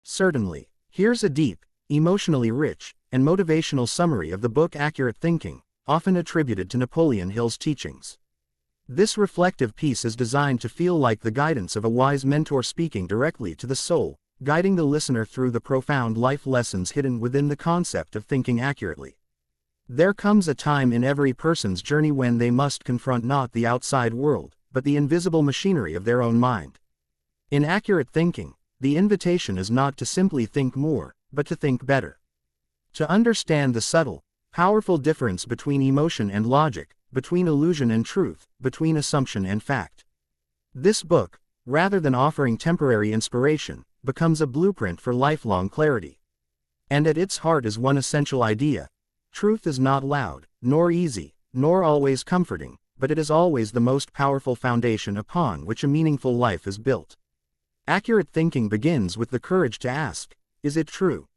Certainly. Here's a deep, emotionally rich, and motivational summary of the book Accurate Thinking, often attributed to Napoleon Hill's teachings. This reflective piece is designed to feel like the guidance of a wise mentor speaking directly to the soul, guiding the listener through the profound life lessons hidden within the concept of thinking accurately. There comes a time in every person's journey when they must confront not the outside world, but the invisible machinery of their own mind. In accurate thinking, the invitation is not to simply think more, but to think better. To understand the subtle, powerful difference between emotion and logic, between illusion and truth, between assumption and fact. This book, rather than offering temporary inspiration, becomes a blueprint for lifelong clarity. And at its heart is one essential idea: truth is not loud, nor easy, nor always comforting, but it is always the most powerful foundation upon which a meaningful life is built. Accurate thinking begins with the courage to ask, is it true?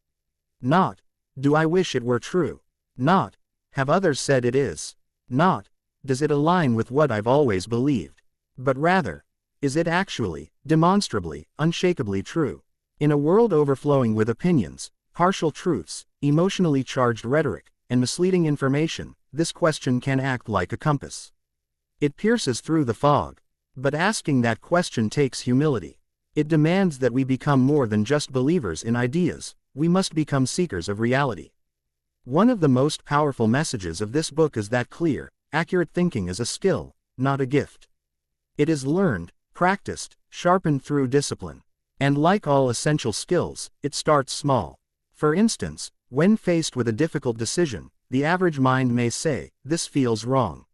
Not, do I wish it were true? Not, have others said it is? Not, does it align with what I've always believed? But rather, is it actually, demonstrably, unshakably true? In a world overflowing with opinions, partial truths, emotionally charged rhetoric, and misleading information, this question can act like a compass. It pierces through the fog. But asking that question takes humility. It demands that we become more than just believers in ideas, we must become seekers of reality. One of the most powerful messages of this book is that clear, accurate thinking is a skill, not a gift. It is learned, practiced, sharpened through discipline. And like all essential skills, it starts small. For instance, when faced with a difficult decision, the average mind may say, this feels wrong.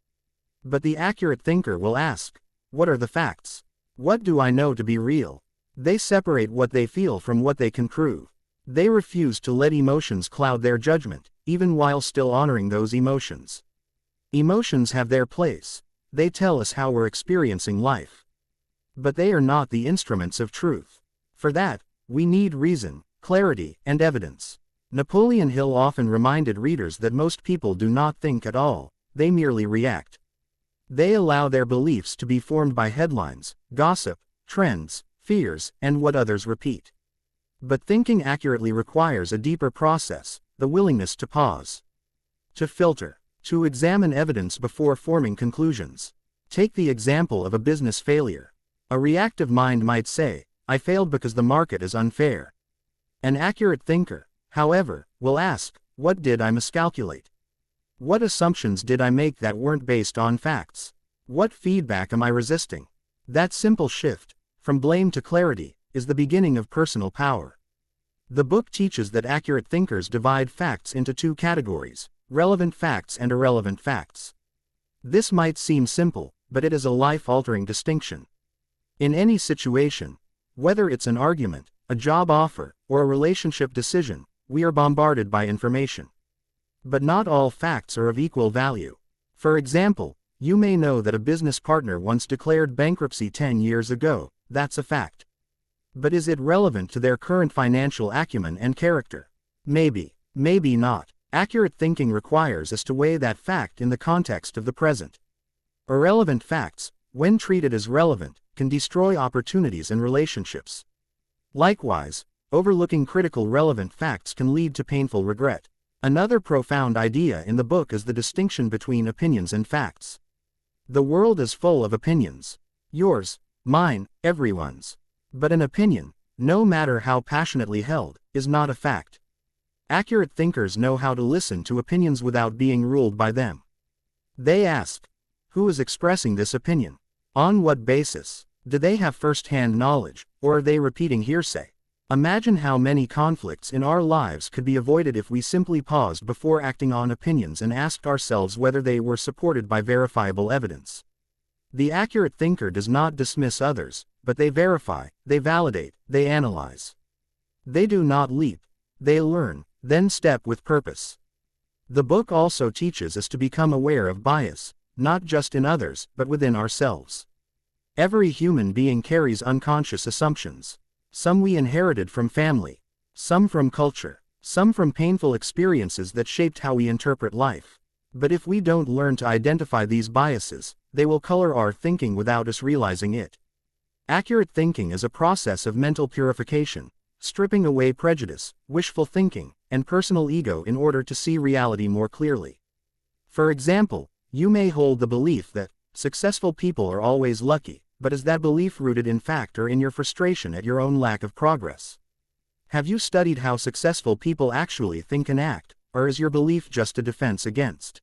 But the accurate thinker will ask, what are the facts? What do I know to be real? They separate what they feel from what they can prove. They refuse to let emotions cloud their judgment, even while still honoring those emotions. Emotions have their place. They tell us how we're experiencing life. But they are not the instruments of truth. For that, we need reason, clarity, and evidence. Napoleon Hill often reminded readers that most people do not think at all, they merely react. They allow their beliefs to be formed by headlines, gossip, trends, fears, and what others repeat. But thinking accurately requires a deeper process, the willingness to pause, to filter, to examine evidence before forming conclusions. Take the example of a business failure. A reactive mind might say, I failed because the market is unfair. An accurate thinker, however, will ask, what did I miscalculate? What assumptions did I make that weren't based on facts? What feedback am I resisting? That simple shift, from blame to clarity, is the beginning of personal power. The book teaches that accurate thinkers divide facts into two categories: relevant facts and irrelevant facts. This might seem simple, but it is a life-altering distinction. In any situation, whether it's an argument, a job offer, or a relationship decision, we are bombarded by information. But not all facts are of equal value. For example, you may know that a business partner once declared bankruptcy 10 years ago, that's a fact. But is it relevant to their current financial acumen and character? Maybe, maybe not. Accurate thinking requires us to weigh that fact in the context of the present. Irrelevant facts, when treated as relevant, can destroy opportunities and relationships. Likewise, overlooking critical relevant facts can lead to painful regret. Another profound idea in the book is the distinction between opinions and facts. The world is full of opinions. Yours, mine, everyone's. But an opinion, no matter how passionately held, is not a fact. Accurate thinkers know how to listen to opinions without being ruled by them. They ask, who is expressing this opinion? On what basis? Do they have first-hand knowledge, or are they repeating hearsay? Imagine how many conflicts in our lives could be avoided if we simply paused before acting on opinions and asked ourselves whether they were supported by verifiable evidence. The accurate thinker does not dismiss others, but they verify, they validate, they analyze. They do not leap, they learn, then step with purpose. The book also teaches us to become aware of bias, not just in others, but within ourselves. Every human being carries unconscious assumptions. Some we inherited from family, some from culture, some from painful experiences that shaped how we interpret life. But if we don't learn to identify these biases, they will color our thinking without us realizing it. Accurate thinking is a process of mental purification, stripping away prejudice, wishful thinking, and personal ego in order to see reality more clearly. For example, you may hold the belief that successful people are always lucky, but is that belief rooted in fact or in your frustration at your own lack of progress? Have you studied how successful people actually think and act, or is your belief just a defense against